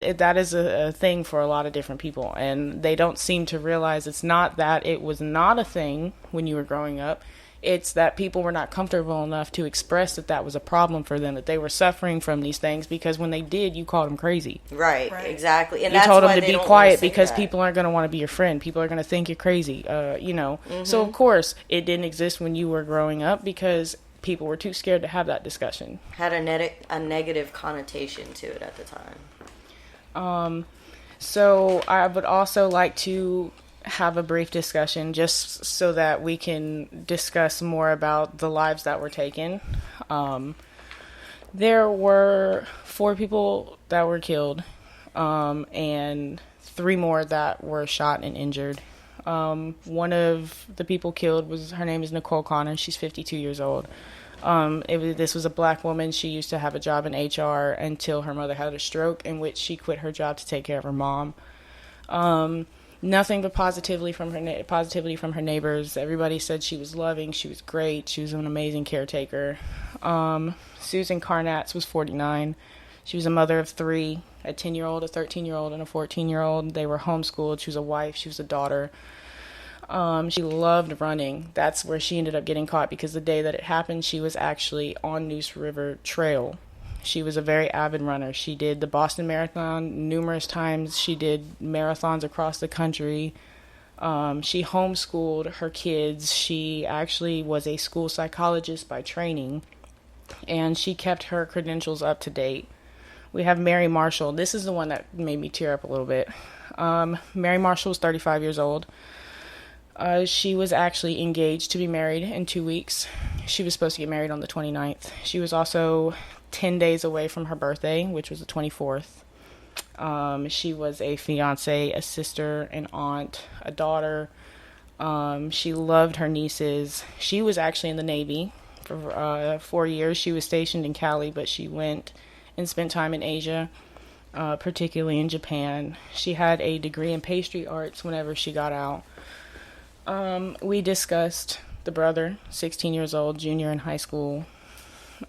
that is a thing for a lot of different people, and they don't seem to realize it's not that it was not a thing when you were growing up. It's that people were not comfortable enough to express that that was a problem for them, that they were suffering from these things, because when they did, you called them crazy. Right. Exactly. And you that's told why them to they be don't quiet wanna say because that. people aren't going to want to be your friend. People are going to think you're crazy. So of course it didn't exist when you were growing up because people were too scared to have that discussion. Had a negative connotation to it at the time. So I would also like to have a brief discussion just so that we can discuss more about the lives that were taken. There were 4 people that were killed, and 3 more that were shot and injured. One of the people killed her name is Nicole Connor. She's 52 years old. This was a black woman. She used to have a job in HR until her mother had a stroke, in which she quit her job to take care of her mom. Nothing but positivity from her neighbors. Everybody said she was loving. She was great. She was an amazing caretaker. Susan Carnatz was 49. She was a mother of 3, a 10-year-old, a 13-year-old, and a 14-year-old. They were homeschooled. She was a wife. She was a daughter. She loved running. That's where she ended up getting caught, because the day that it happened, she was actually on Neuse River Trail. She was a very avid runner. She did the Boston Marathon numerous times. She did marathons across the country. She homeschooled her kids. She actually was a school psychologist by training, and she kept her credentials up to date. We have Mary Marshall. This is the one that made me tear up a little bit. Mary Marshall was 35 years old. She was actually engaged to be married in 2 weeks. She was supposed to get married on the 29th. She was also 10 days away from her birthday, which was the 24th. She was a fiance, a sister, an aunt, a daughter. She loved her nieces. She was actually in the Navy for 4 years. She was stationed in Cali, but she went and spent time in Asia, particularly in Japan. She had a degree in pastry arts whenever she got out. We discussed the brother, 16 years old, junior in high school.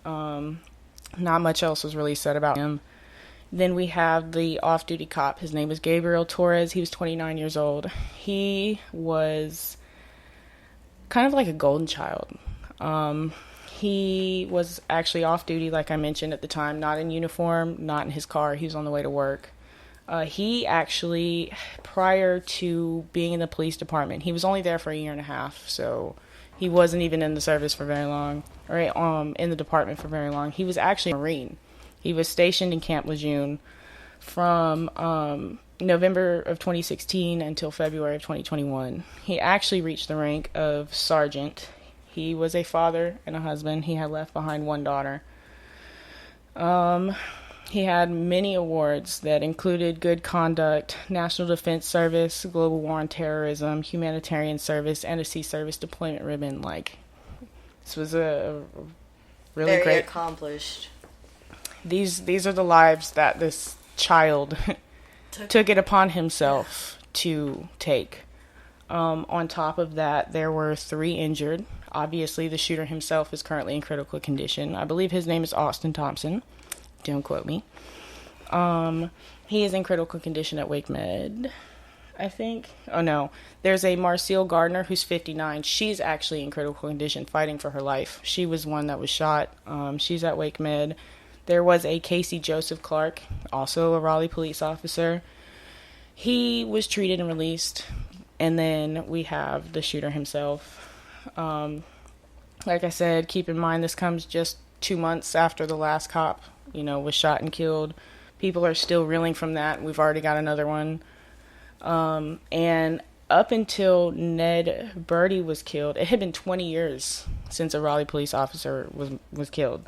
Not much else was really said about him. Then we have the off-duty cop. His name is Gabriel Torres. He was 29 years old. He was kind of like a golden child. He was actually off-duty, like I mentioned at the time, not in uniform, not in his car. He was on the way to work. He actually, prior to being in the police department, he was only there for a year and a half, so he wasn't even in the service for very long, or in the department for very long. He was actually a Marine. He was stationed in Camp Lejeune from November of 2016 until February of 2021. He actually reached the rank of sergeant. He was a father and a husband. He had left behind 1 daughter. He had many awards that included Good Conduct, National Defense Service, Global War on Terrorism, Humanitarian Service, and a Sea Service Deployment Ribbon. This was a really Very great... accomplished. These are the lives that this child took it upon himself to take. On top of that, there were 3 injured. Obviously, the shooter himself is currently in critical condition. I believe his name is Austin Thompson. Don't quote me. He is in critical condition at Wake Med, I think. Oh, no. There's a Marcelle Gardner who's 59. She's actually in critical condition, fighting for her life. She was one that was shot. She's at Wake Med. There was a Casey Joseph Clark, also a Raleigh police officer. He was treated and released. And then we have the shooter himself. Like I said, keep in mind this comes just 2 months after the last cop, was shot and killed. People are still reeling from that. We've already got another one. And up until Ned Birdie was killed, it had been 20 years since a Raleigh police officer was killed,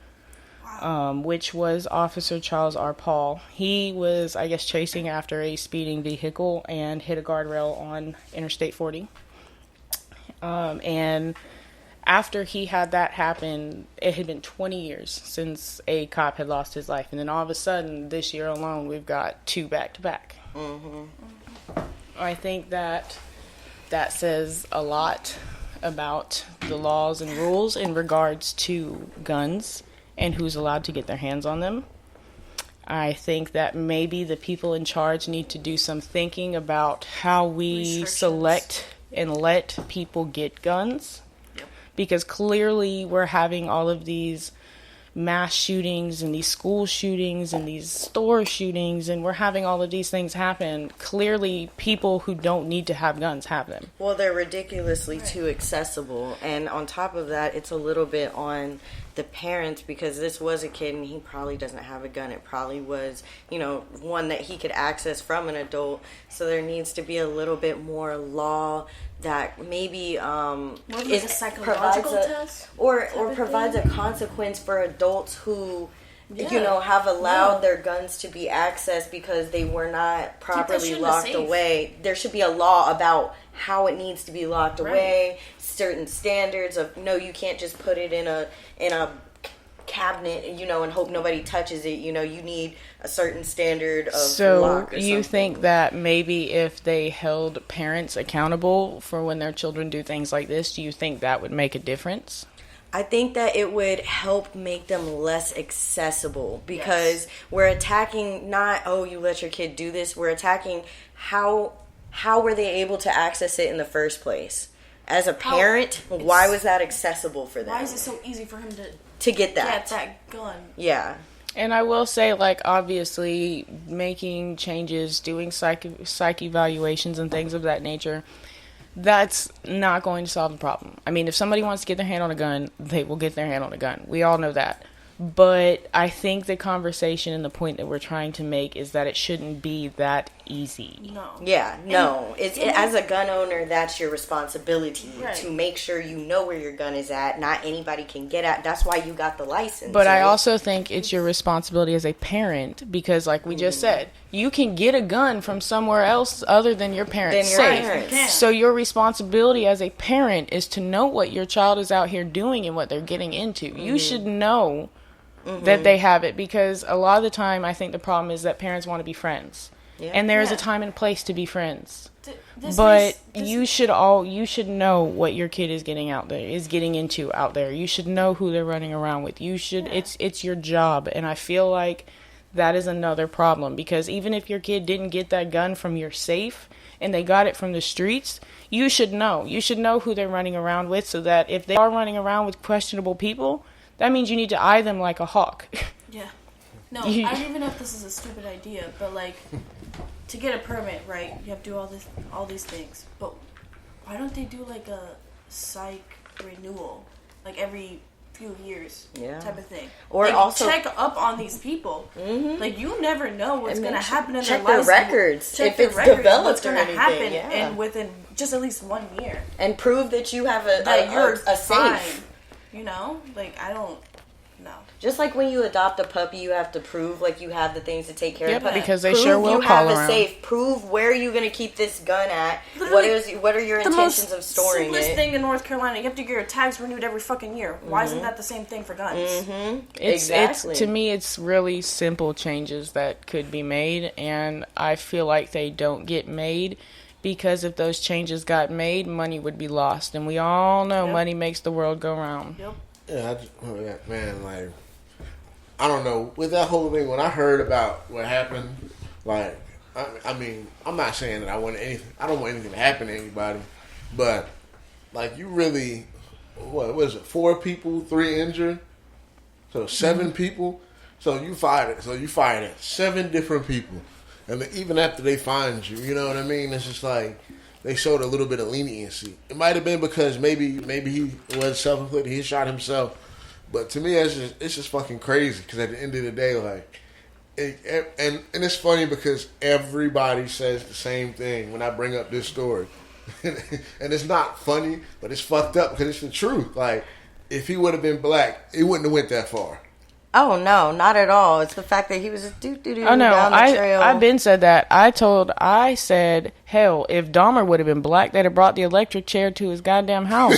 which was Officer Charles R. Paul. He was, I guess, chasing after a speeding vehicle and hit a guardrail on Interstate 40. And after he had that happen, it had been 20 years since a cop had lost his life. And then all of a sudden, this year alone, we've got 2 back-to-back. Mm-hmm. I think that says a lot about the laws and rules in regards to guns and who's allowed to get their hands on them. I think that maybe the people in charge need to do some thinking about how we select and let people get guns. Yep. Because clearly we're having all of these mass shootings and these school shootings and these store shootings, and we're having all of these things happen. Clearly people who don't need to have guns have them. Well, they're ridiculously too accessible, and on top of that, it's a little bit on the parents, because this was a kid and he probably doesn't have a gun. It probably was, one that he could access from an adult. So there needs to be a little bit more law that maybe is a psychological test, or provides a consequence for adults who have allowed their guns to be accessed because they were not properly locked away. There should be a law about how it needs to be locked away, certain standards of, no, you can't just put it in a cabinet, and hope nobody touches it. You need a certain standard of lock or So you something. think that maybe if they held parents accountable for when their children do things like this, do you think that would make a difference? I think that it would help make them less accessible, because we're attacking not, you let your kid do this. We're attacking how were they able to access it in the first place? As a parent, why was that accessible for them? Why is it so easy for him to get that? Get that gun. Yeah. And I will say, obviously, making changes, doing psych evaluations and things of that nature, that's not going to solve the problem. I mean, if somebody wants to get their hand on a gun, they will get their hand on a gun. We all know that. But I think the conversation and the point that we're trying to make is that it shouldn't be that easy. No. Yeah, no. As a gun owner, that's your responsibility to make sure you know where your gun is at. Not anybody can get at. That's why you got the license. But I also think it's your responsibility as a parent, because like we just said, you can get a gun from somewhere else other than your parents' safe. So your responsibility as a parent is to know what your child is out here doing and what they're getting into. You should know that they have it, because a lot of the time I think the problem is that parents want to be friends. Yeah. And there is a time and place to be friends. You should know what your kid is getting into out there. You should know who they're running around with. It's your job. And I feel like that is another problem, because even if your kid didn't get that gun from your safe and they got it from the streets, you should know. You should know who they're running around with, so that if they are running around with questionable people, that means you need to eye them like a hawk. Yeah. No, I don't even know if this is a stupid idea, but to get a permit, right, you have to do all these things. But why don't they do a psych renewal, every few years, type of thing? Or also check up on these people. Mm-hmm. You never know what's going to happen in their lives. Check their records. Check if it's developed what's going to happen, and within just at least 1 year. And prove that you have you're a fine. safe. I don't know. Just like when you adopt a puppy, you have to prove you have the things to take care of the puppy. Because they sure will call around. You have a safe. Prove where you're going to keep this gun at. What are your intentions of storing it? The simplest thing in North Carolina, you have to get your tags renewed every fucking year. Why isn't that the same thing for guns? Exactly. To me, it's really simple changes that could be made, and I feel like they don't get made. Because if those changes got made, money would be lost. And we all know money makes the world go round. Yep. Yeah, I don't know. With that whole thing, when I heard about what happened, I mean, I'm not saying that I don't want anything to happen to anybody. But, you really, what was it, 4 people, 3 injured? So 7 people? So you fired at 7 different people. And even after they find you, you know what I mean? It's just they showed a little bit of leniency. It might have been because maybe he was self-inflicted. He shot himself. But to me, it's just fucking crazy. Because at the end of the day, and it's funny because everybody says the same thing when I bring up this story. And it's not funny, but it's fucked up because it's the truth. If he would have been black, he wouldn't have went that far. Oh, no, not at all. It's the fact that he was just down the trail. I've been said that. I said, hell, if Dahmer would have been black, they'd have brought the electric chair to his goddamn house.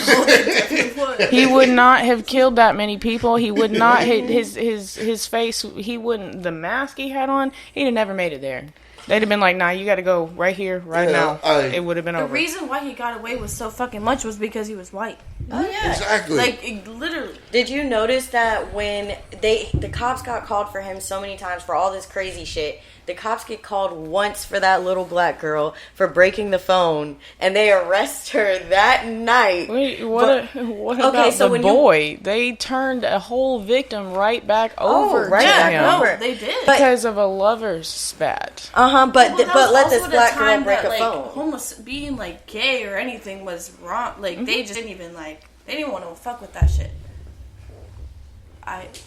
He would not have killed that many people. He would not hit his face. He wouldn't, the mask he had on, he'd have never made it there. They'd have been like, nah, you got to go right here, right now. It would have been over. The reason why he got away with so fucking much was because he was white. Oh yeah, exactly. Like literally. Did you notice that when the cops got called for him so many times for all this crazy shit? The cops get called once for that little black girl for breaking the phone, and they arrest her that night. Wait, what about the boy? They turned a whole victim right back over to him. No, they did. Because of a lover's spat. But let this black girl break a phone. Homeless, being like gay or anything was wrong. Like they just didn't even they didn't want to fuck with that shit.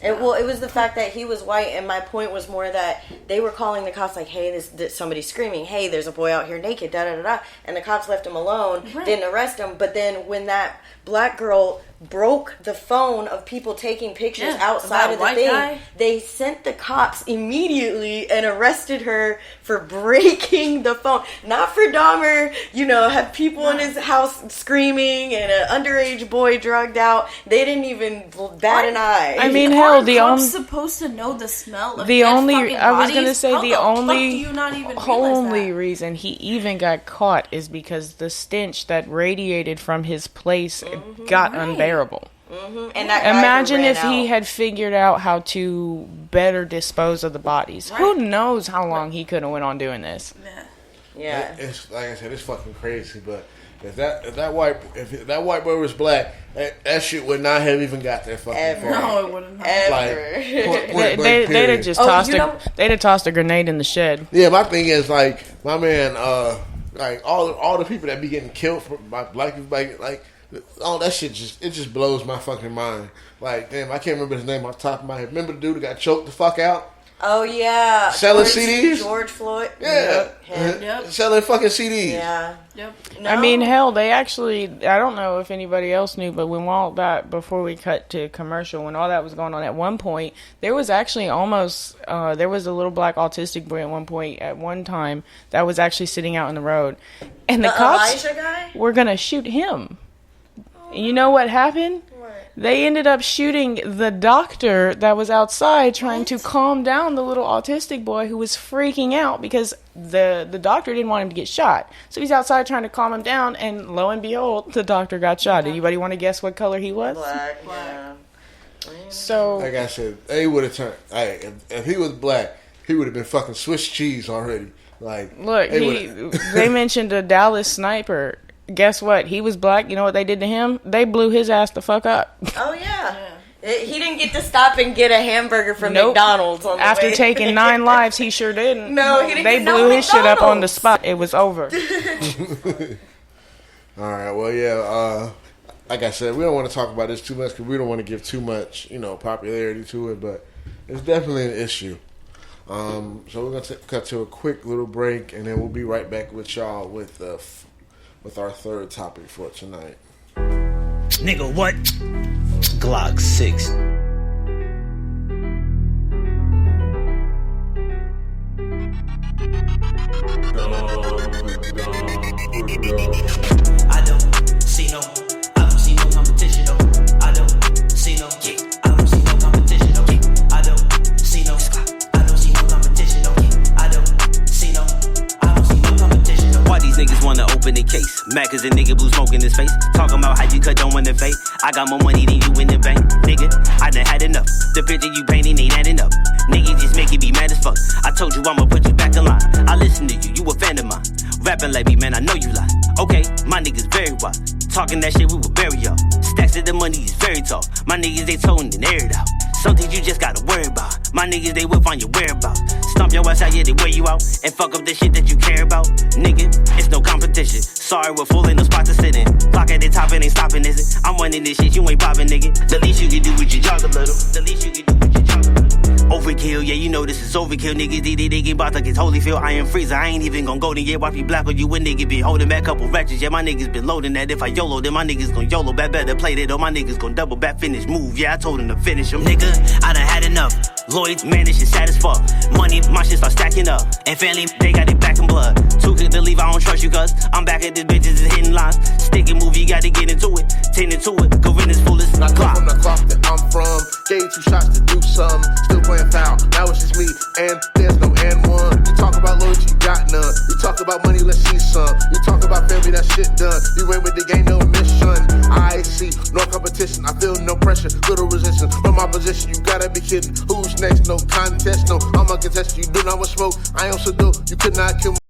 It was the fact that he was white, and my point was more that they were calling the cops like, hey, this somebody's screaming, hey, there's a boy out here naked, da da da da, and the cops left him alone, didn't arrest him. But then when that black girl broke the phone of people taking pictures outside of the thing, they sent the cops immediately and arrested her for breaking the phone. Not for Dahmer, have people in his house screaming and an underage boy drugged out. They didn't even bat an eye. I mean, hell, the only supposed to know the smell of the only fucking I was bodies? gonna say How the only reason he even got caught is because the stench that radiated from his place got unbearable. And that imagine if he had figured out how to better dispose of the bodies. Who knows how long he could have went on doing this? Yeah. It's like I said, it's fucking crazy. But if that white boy was black, that shit would not have even got that fucking far. No, it wouldn't have. Like, they'd have just they'd have tossed a grenade in the shed. Yeah, my thing is like my man, like all the people that be getting killed by black people, like. All that shit just blows my fucking mind. Like, damn, I can't remember his name off the top of my head. Remember the dude that got choked the fuck out? Oh, yeah. Selling CDs? George Floyd. Yeah. Yep. Selling fucking CDs. Yeah. Yep. No. I mean, hell, they actually, I don't know if anybody else knew, but when all that, before we cut to commercial, when all that was going on at one point, there was actually almost, there was a little black autistic boy at one time that was actually sitting out in the road. And the cops Elijah guy? were going to shoot him. You know what happened? They ended up shooting the doctor that was outside trying to calm down the little autistic boy who was freaking out because the doctor didn't want him to get shot. So he's outside trying to calm him down, and lo and behold, the doctor got shot. Anybody want to guess what color he was? Black. Yeah. So, like I said, they would have turned. Hey, if he was black, he would have been fucking Swiss cheese already. Like, look, they mentioned a Dallas sniper. Guess what? He was black. You know what they did to him? They blew his ass the fuck up. Oh, yeah. He didn't get to stop and get a hamburger from McDonald's on the After way. taking 9 lives, he sure didn't. No, he didn't. They blew his shit up on the spot. It was over. All right. Well, yeah. Like I said, we don't want to talk about this too much because we don't want to give too much, popularity to it. But it's definitely an issue. So we're gonna cut to a quick little break, and then we'll be right back with y'all with our third topic for tonight. Nigga, what? Glock 6. I don't see no competition, no. I don't see no competition, no. I don't see no competition, no. I don't see no competition, no. Why these niggas wanna open the case? Mac is a nigga blue smoke in his face. Talking about how you cut down on the fake. I got more money than you in the bank. Nigga, I done had enough. The picture you painting ain't adding up. Nigga just making me mad as fuck. I told you I'ma put you back in line. I listen to you, you a fan of mine. Rapping like me, man, I know you lie. Okay, my niggas very wild. Talking that shit, we will bury y'all. Stacks of the money is very tall. My niggas, they toting and air it out. Something you just gotta worry about. My niggas, they will find your whereabouts. Stomp your ass out, yeah, they wear you out. And fuck up the shit that you care about. Nigga, it's no competition. Sorry, we're full, ain't no spot to sit in. Clock at the top, it ain't stopping, is it? I'm running this shit, you ain't popping, nigga. The least you can do is you jog a little. The least you can do is you jog a little. Overkill, yeah, you know this is overkill. Niggas, they get about to get Holyfield. I am freezer, I ain't even gon' go to get watch me black or you a nigga be holding back couple ratchets. Yeah, my niggas been loading that. If I YOLO, then my niggas gon' YOLO back. Better play that, or my niggas gon' double back finish move. Yeah, I told him to finish him. Nigga, I done had enough. Lloyd's, man, this shit sad as fuck. Money, my shit start stacking up. And family, they got it back in blood. Too quick to leave, I don't trust you, cuz I'm back at this bitches is hitting lines. Stick and move, you gotta get into it. Tend into it, go in this foolish I come clock. from the clock that I'm from. Gave 2 shots to do some. Still playing foul. Now it's just me, and there's no and one. You talk about loyalty, you got none. You talk about about money, let's see some. You talk about family, that shit done. You went with the game, no mission. I see no competition, I feel no pressure, little resistance from my position. You gotta be kidding. Who's next? No contest, no. I'ma contest you. Do not want smoke. I am so dope. You could not kill me.